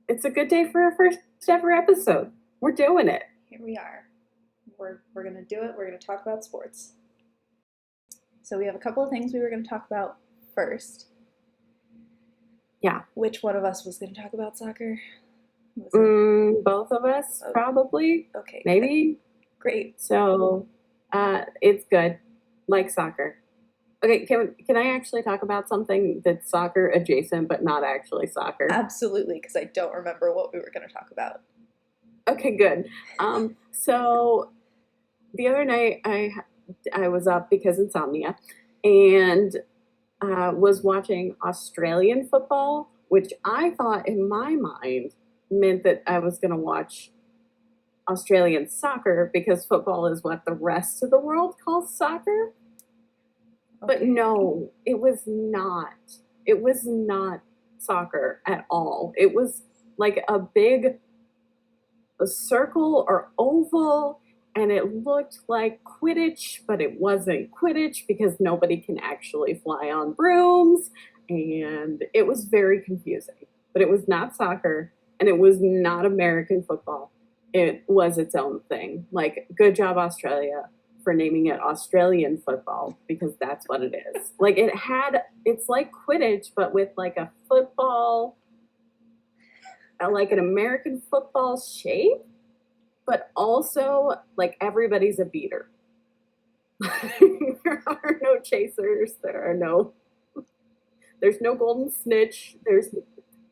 It's a good day for our first ever episode. We're doing it. Here we are. We're going to do it. We're going to talk about sports. So we have a couple of things we were going to talk about first. Yeah. Which one of us was going to talk about soccer? Both of us, probably. Okay. Maybe. Great. So, it's good. Like soccer. Okay, can I actually talk about something that's soccer adjacent, but not actually soccer? Absolutely, because I don't remember what we were going to talk about. Okay, good. So the other night I was up because insomnia, and was watching Australian football, which I thought in my mind meant that I was going to watch Australian soccer because football is what the rest of the world calls soccer. But no, it was not. It was not soccer at all. It was like a circle or oval, and it looked like Quidditch, but it wasn't Quidditch because nobody can actually fly on brooms, and it was very confusing. But it was not soccer, and it was not American football. It was its own thing. Like, good job, Australia, for naming it Australian football, because that's what it is. Like, it's like Quidditch, but with like a football, like an American football shape, but also like everybody's a beater. There are no chasers. There's no golden snitch.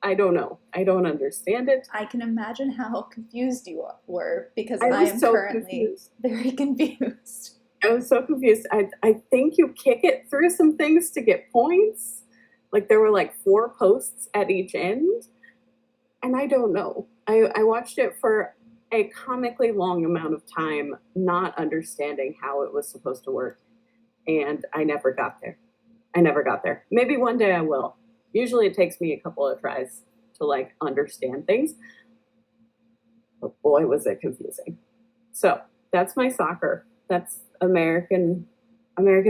I don't know. I don't understand it. I can imagine how confused you were because I am so currently confused. Very confused. I was so confused. I think you kick it through some things to get points. Like there were like 4 posts at each end. And I don't know. I watched it for a comically long amount of time, not understanding how it was supposed to work. And I never got there. Maybe one day I will. Usually it takes me a couple of tries to like understand things. But boy, was it confusing. So that's my soccer. That's American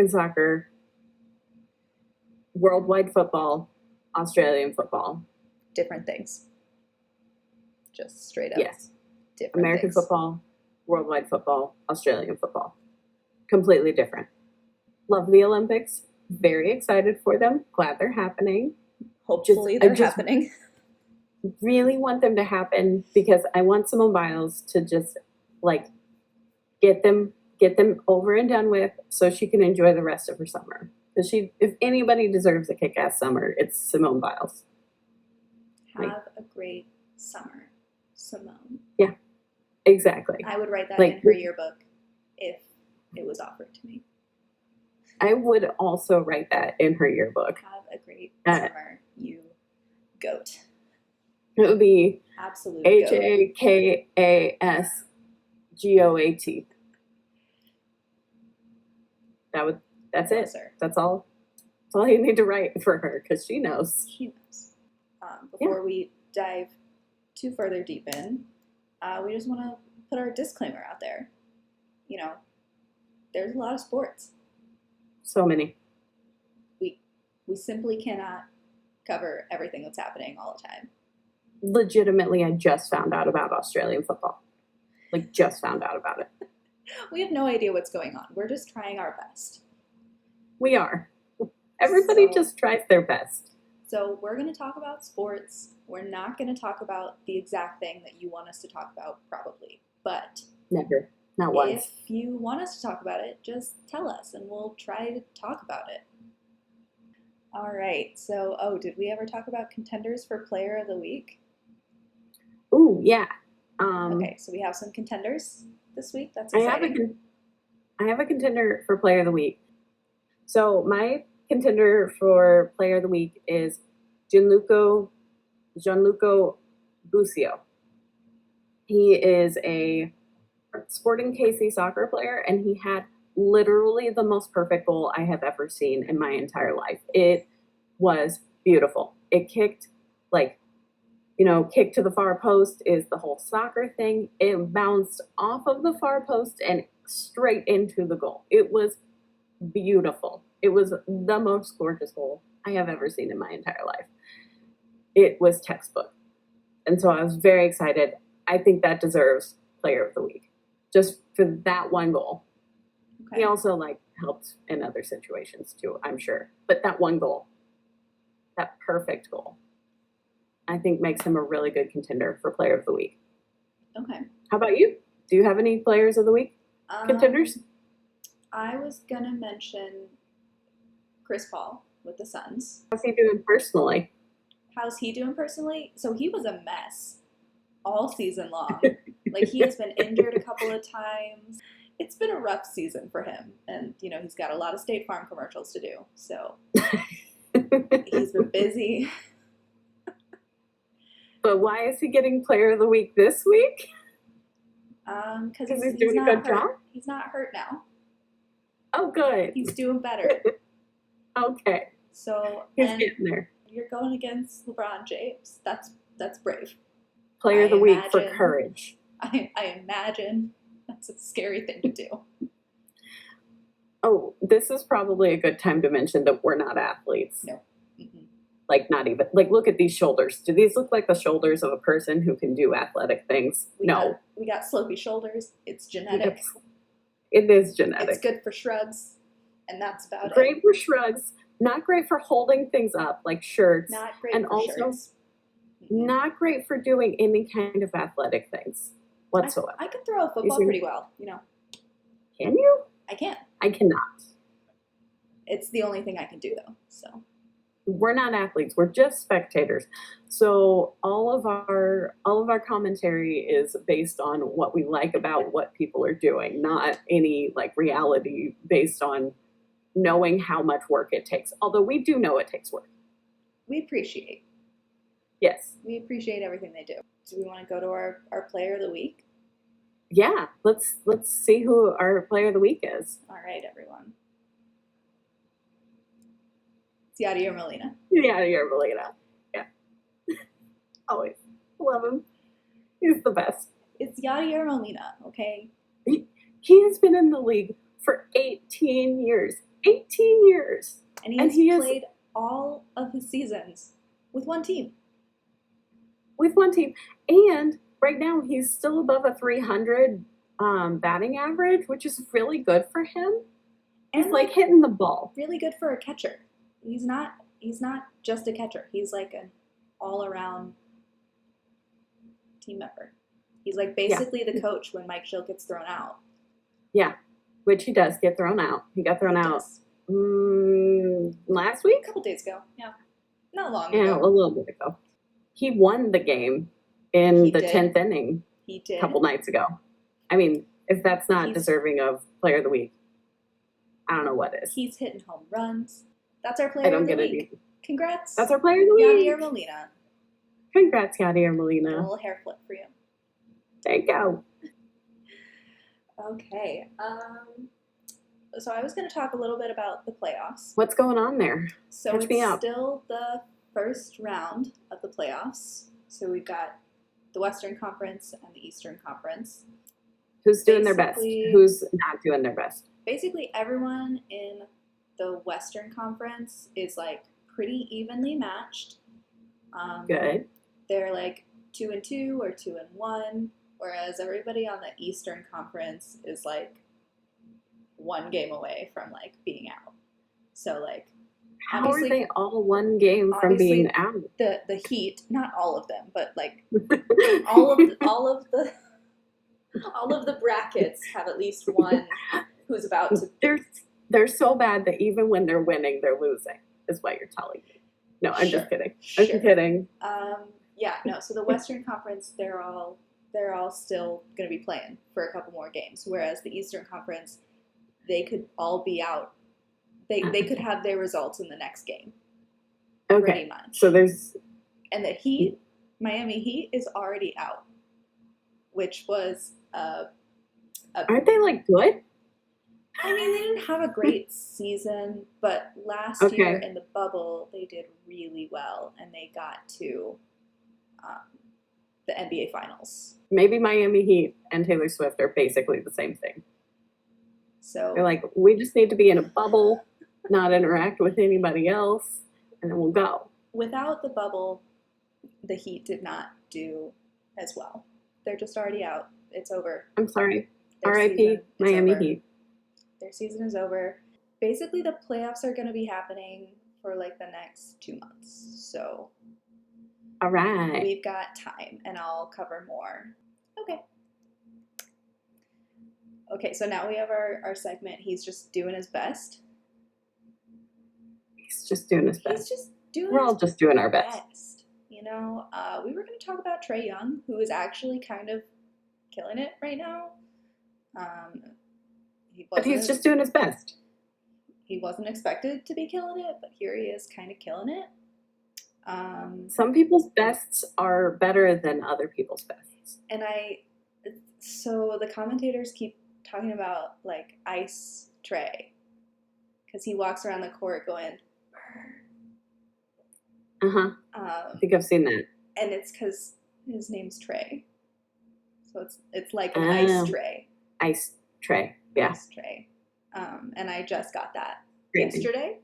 soccer, worldwide football, Australian football. Different things. Just straight up. Yes. Different American things. football, worldwide football, Australian football. Completely different. Love the Olympics. Very excited for them. Glad they're happening. Hopefully they're happening. Really want them to happen because I want Simone Biles to just like get them over and done with so she can enjoy the rest of her summer. Because if anybody deserves a kick-ass summer, it's Simone Biles. Have a great summer, Simone. Yeah, exactly. I would write that in her yearbook if it was offered to me. I would also write that in her yearbook. Have a great summer, you goat. It would be absolute HAKASGOAT. That's it. That's all you need to write for her because she knows. She knows. Before we dive too further deep in, we just want to put our disclaimer out there. You know, there's a lot of sports. So many. We simply cannot cover everything that's happening all the time. Legitimately, I just found out about Australian football. Like, just found out about it. We have no idea what's going on. We're just trying our best. We are. Everybody just tries their best. So we're going to talk about sports. We're not going to talk about the exact thing that you want us to talk about, probably. But never. Not once. If you want us to talk about it, just tell us, and we'll try to talk about it. All right. So, did we ever talk about contenders for Player of the Week? Ooh, yeah. Okay, so we have some contenders this week. That's exciting. I have a contender for Player of the Week. So my contender for Player of the Week is Gianluca Busio. He is a Sporting KC soccer player, and he had literally the most perfect goal I have ever seen in my entire life. It was beautiful. It kicked kick to the far post is the whole soccer thing. It bounced off of the far post and straight into the goal. It was beautiful. It was the most gorgeous goal I have ever seen in my entire life. It was textbook. And so I was very excited. I think that deserves Player of the Week, just for that one goal. Okay. He also like helped in other situations too, I'm sure. But that one goal, that perfect goal, I think makes him a really good contender for Player of the Week. Okay. How about you? Do you have any Players of the Week contenders? I was gonna mention Chris Paul with the Suns. How's he doing personally? How's he doing personally? So he was a mess all season long. Like he has been injured a couple of times. It's been a rough season for him, and you know he's got a lot of State Farm commercials to do. So he's been busy. But why is he getting Player of the Week this week? Because he's doing a good job. He's not hurt now. Oh, good. He's doing better. Okay. So he's getting there. You're going against LeBron James. That's brave. Player of the Week for courage. I imagine that's a scary thing to do. Oh, this is probably a good time to mention that we're not athletes. No. Mm-mm. Like, not even. Like, look at these shoulders. Do these look like the shoulders of a person who can do athletic things? No. We got slopey shoulders. It's genetic. It is genetic. It's good for shrugs, and that's about it. Great for shrugs. Not great for holding things up, like shirts. Not great and for also shirts. Not great for doing any kind of athletic things whatsoever. I can throw a football pretty well, you know. Can you? I can. I cannot. It's the only thing I can do, though. So we're not athletes. We're just spectators. So all of our commentary is based on what we like about what people are doing, not any like reality based on knowing how much work it takes. Although we do know it takes work. We appreciate. Yes. We appreciate everything they do. Do we want to go to our Player of the Week? Yeah. Let's see who our Player of the Week is. All right, everyone. It's Yadier Molina. Yadier Molina. Yeah. Always. Love him. He's the best. It's Yadier Molina, okay? He has been in the league for 18 years. 18 years. And he has played all of his seasons with one team. With one team. And right now he's still above a 300 batting average, which is really good for him. And he's like hitting the ball. Really good for a catcher. He's not just a catcher. He's like an all-around team member. He's like basically the coach when Mike Schill gets thrown out. Yeah, which he does get thrown out. He got thrown out last week? A couple days ago. Yeah. Not long ago. Yeah, a little bit ago. He won the game in the 10th inning. He did. A couple nights ago. I mean, if that's not deserving of Player of the Week, I don't know what is. He's hitting home runs. That's our Player of the Week. Congrats. That's our Player of the Week. Yadier Molina. Congrats, Yadier Molina. A little hair flip for you. There you go. Okay. So I was going to talk a little bit about the playoffs. What's going on there? So it's still the first round of the playoffs. So we've got the Western Conference and the Eastern Conference. Who's doing their best? Who's not doing their best? Basically, everyone in the Western Conference is like pretty evenly matched. Good. They're like 2-2 or 2-1, whereas everybody on the Eastern Conference is like one game away from like being out. So like, how are they all one game from being out? The Heat, not all of them, but like all of the brackets have at least one who's about to. They're so bad that even when they're winning, they're losing. Is what you're telling me. No, I'm just kidding. I'm kidding. Yeah, no. So the Western Conference, they're all still going to be playing for a couple more games, whereas the Eastern Conference, they could all be out. They could have their results in the next game. Okay. Pretty much. So there's. And the Heat, Miami Heat, is already out, which was Aren't they like good? I mean, they didn't have a great season, but last year in the bubble, they did really well, and they got to the NBA Finals. Maybe Miami Heat and Taylor Swift are basically the same thing. So they're like, we just need to be in a bubble, not interact with anybody else, and then we'll go. Without the bubble, the Heat did not do as well. They're just already out. It's over. I'm sorry. Their R.I.P. season is Miami over. Heat. Their season is over. Basically, the playoffs are going to be happening for like the next 2 months. So All right. we've got time, and I'll cover more. Okay. Okay, so now we have our segment. He's just doing his best. He's just doing his He's best. just doing We're all his just doing our best. You know, we were going to talk about Trae Young, who is actually kind of killing it right now. But he's just doing his best. He wasn't expected to be killing it, but here he is kind of killing it. Some people's bests are better than other people's bests. And so the commentators keep talking about like Ice Trae, because he walks around the court going, I think I've seen that. and it's because his name's Trae, so it's like an ice tray. Ice tray, yeah. Ice tray. And I just got that Great. yesterday.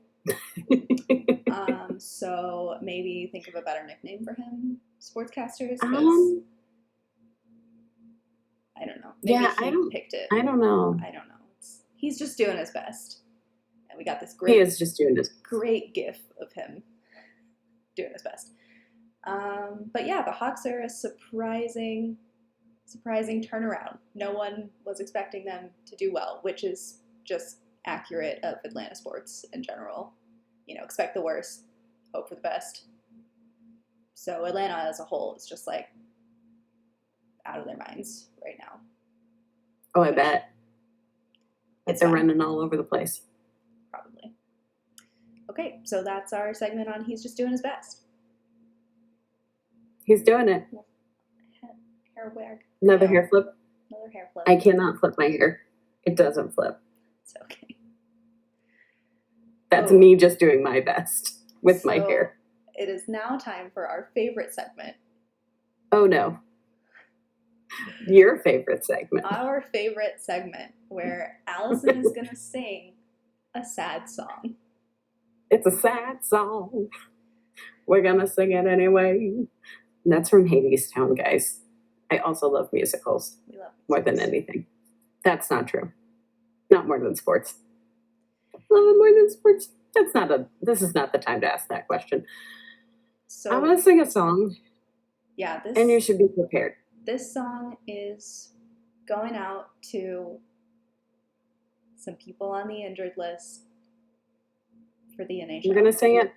So maybe think of a better nickname for him, sportscasters. I don't know. Maybe he picked it. I don't know. He's just doing his best, and we got this great. He is just doing his great GIF of him doing his best. But yeah, the Hawks are a surprising turnaround. No one was expecting them to do well, which is just accurate of Atlanta sports in general. You know, expect the worst, hope for the best. So Atlanta as a whole is just like out of their minds right now. Oh, I bet. It's They're fine. running all over the place. Probably. Okay, so that's our segment on He's Just Doing His Best. He's doing it. Hair wag. Another hair flip. Another hair flip. I cannot flip my hair. It doesn't flip. It's okay. That's me just doing my best with my hair. It is now time for our favorite segment. Oh no. Your favorite segment. Our favorite segment, where Allison is going to sing a sad song. It's a sad song. We're going to sing it anyway. And that's from Hadestown, guys. I also love musicals. We love more than anything. That's not true. Not more than sports. Love it more than sports. This is not the time to ask that question. So I'm going to sing a song. Yeah, and you should be prepared. This song is going out to some people on the injured list for the NHL. I'm going to sing it.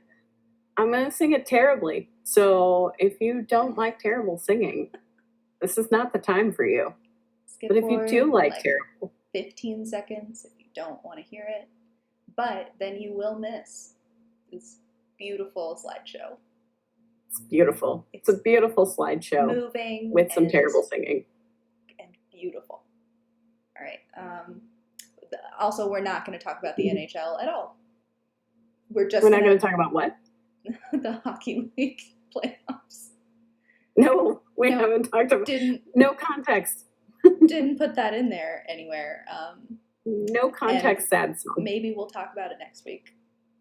I'm going to sing it terribly. So if you don't like terrible singing, this is not the time for you. But if you do like terrible, 15 seconds if you don't want to hear it. But then you will miss this beautiful slideshow. It's beautiful. It's a beautiful slideshow. Moving. With some terrible singing. And beautiful. All right. Also, we're not going to talk about the NHL at all. We're not going to talk about what? The Hockey League playoffs. No, we haven't talked about no context. Didn't put that in there anywhere. No context, sad song. Maybe we'll talk about it next week.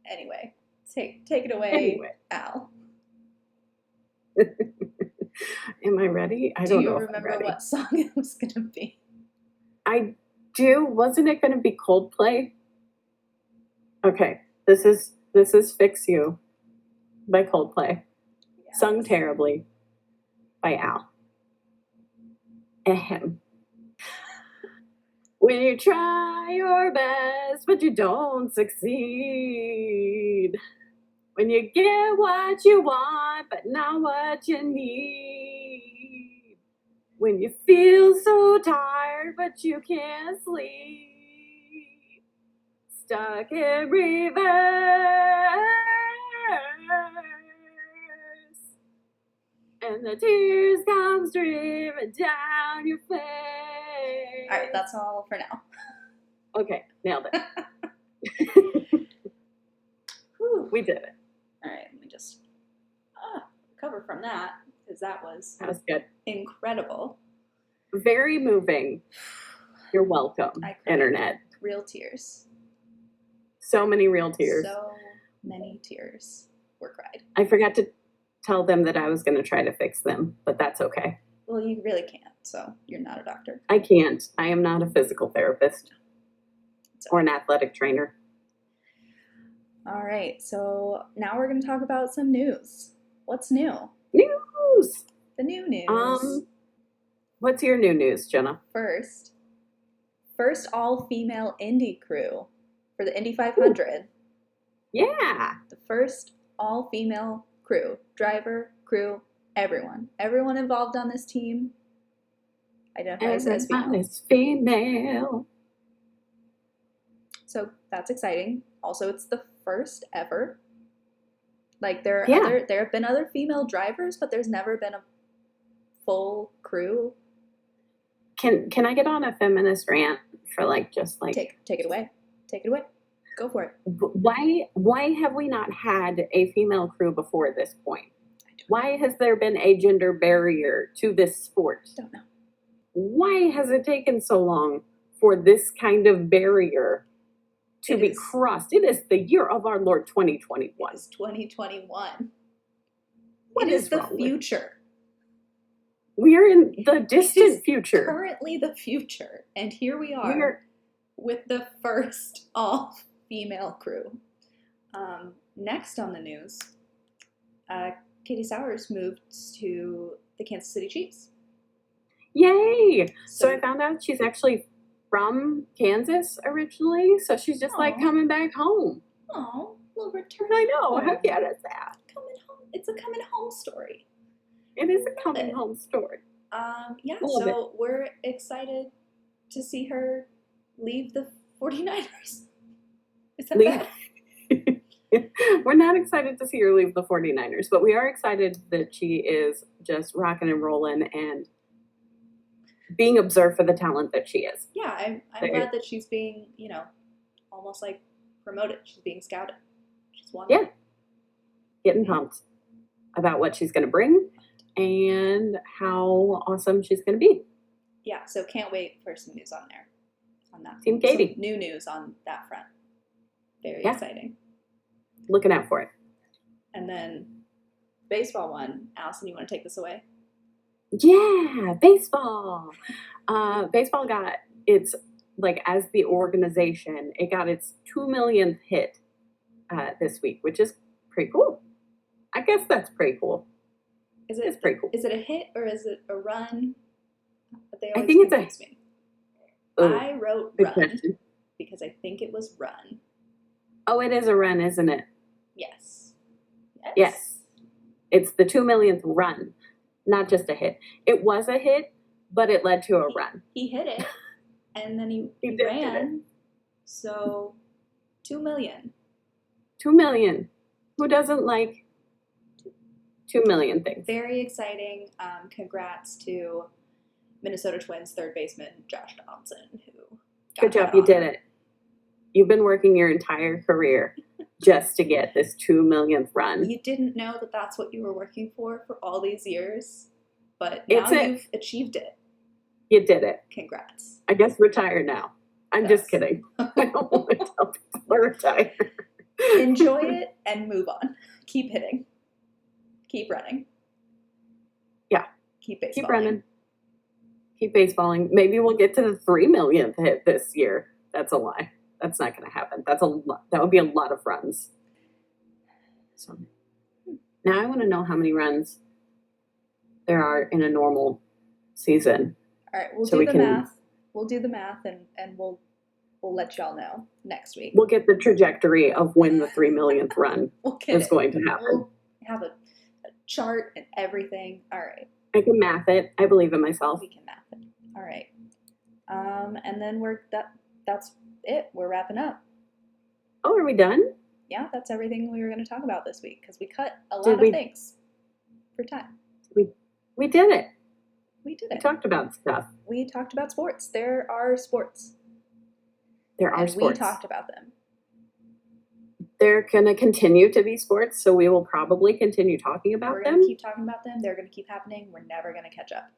Anyway, take it away, Al. Am I ready? I do don't you know. Remember what song it was going to be? I do. Wasn't it going to be Coldplay? Okay, this is "Fix You" by Coldplay, sung terribly by Al. Ahem. When you try your best, but you don't succeed. When you get what you want, but not what you need. When you feel so tired, but you can't sleep. Stuck in reverse. And the tears come streaming down your face. All right, that's all for now. Okay, nailed it. We did it. All right, let me just recover from that, because that was good. Incredible. Very moving. You're welcome, internet. Real tears. So many real tears. So many tears were cried. I forgot to tell them that I was going to try to fix them, but that's okay. Well, you really can't, so you're not a doctor. I can't. I am not a physical therapist or an athletic trainer. All right, so now we're going to talk about some news. What's new? News. The new news. What's your new news, Jenna? First all-female Indy crew for the Indy 500. Yeah. The first all-female crew. Driver, crew, everyone. Everyone involved on this team identifies as female. Everybody's female. So that's exciting. Also, it's the first ever. Like there have been other female drivers, but there's never been a full crew. Can I get on a feminist rant for just Take it away. Take it away. Go for it. why have we not had a female crew before this point? Why has there been a gender barrier to this sport? Don't know. Why has it taken so long for this kind of barrier to be crossed? It is the year of our Lord 2021. It's 2021. What It is is the wrong with- future. We are in the It distant is future. Currently the future. And here we are We're with the first all-female crew. Next on the news, Katie Sowers moved to the Kansas City Chiefs. yay! So I found out she's actually from Kansas originally, so she's just Aw. coming back home. Oh, little return. I know. home. How cute is that? Coming home. It's a coming home story. It is a Love coming it. home story. Yeah, Love so we're excited to see her leave the 49ers. Is that Leave- bad? We're not excited to see her leave the 49ers, but we are excited that she is just rocking and rolling and being observed for the talent that she is. Yeah, I'm glad that she's being, almost like promoted. She's being scouted. She's one. Yeah. Getting pumped about what she's going to bring and how awesome she's going to be. Yeah, so can't wait for some news on there. On that. Team Katie. Some new news on that front. Very Yeah. exciting. Looking out for it. And then baseball one. Allison, you want to take this away? Yeah, baseball. Baseball got its, as the organization, it got its 2 millionth hit this week, which is pretty cool. I guess that's pretty cool. It's pretty cool. Is it a hit or is it a run? They always think it's a- confuse me. Ooh, I wrote good run question. because I think it was run. Oh, it is a run, isn't it? Yes. Yes. It's the 2 millionth run, not just a hit. It was a hit, but it led to a run. He hit it, and then he He did ran. So, 2 million. 2 million. Who doesn't like 2 million things? Very exciting. Congrats to Minnesota Twins third baseman Josh Donaldson, who got Good job, that you honor. did it. You've been working your entire career just to get this 2 millionth run. You didn't know that that's what you were working for all these years, but now you've achieved it. You did it. Congrats. I guess retire now. I'm just Yes. kidding. I don't want to tell people to retire. Enjoy it and move on. Keep hitting. Keep running. Yeah. Keep baseballing. Keep running. Keep baseballing. Maybe we'll get to the 3 millionth hit this year. That's a lie. That's not going to happen. That's a lot. That would be a lot of runs. So now I want to know how many runs there are in a normal season. All right, we'll So do we the can- math. We'll do the math and we'll let y'all know next week. We'll get the trajectory of when the 3 millionth run We'll get is it. going to happen. We'll have a chart and everything. All right, I can math it. I believe in myself. we can math it. All right, and then that's it. We're wrapping up. Oh, are we done? Yeah, that's everything we were going to talk about this week because we cut a lot Did of we- things for time. We did it. We did We it. talked about stuff. We talked about sports. There are sports. There are And sports. we talked about them. They're going to continue to be sports, so we will probably continue talking about We're them. going to keep talking about them. They're going to keep happening. We're never going to catch up.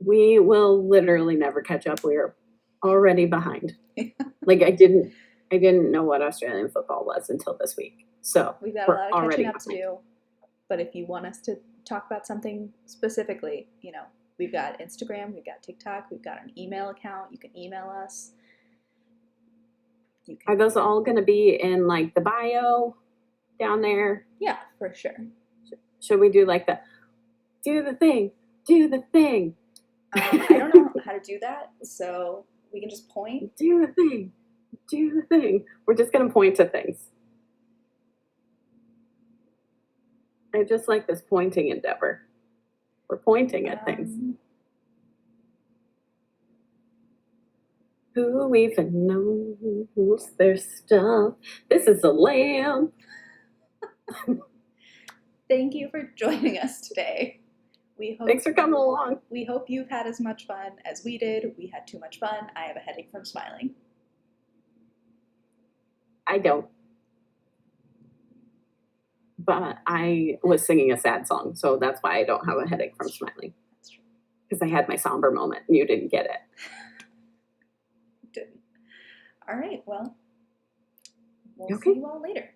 We will literally never catch up. We are already behind. I didn't know what Australian football was until this week. So We've got a we're lot of already catching up to behind. do. But if you want us to talk about something specifically, you know, we've got Instagram, we've got TikTok, we've got an email account. You can email us. You Are can, those all going to be in like the bio down there? yeah, for sure. Should we do like the do the thing, do the thing, I don't know how to do that, so we can just point. do the thing, do the thing? We're just going to point to things. I just like this pointing endeavor. We're pointing at things. Who even knows their stuff? This is a lamb. Thank you for joining us today. Thanks for coming along. We hope you've had as much fun as we did. We had too much fun. I have a headache from smiling. I don't. But I was singing a sad song, so that's why I don't have a headache from smiling. That's true. Because I had my somber moment and you didn't get it. Didn't. All right, well, we'll Okay. see you all later.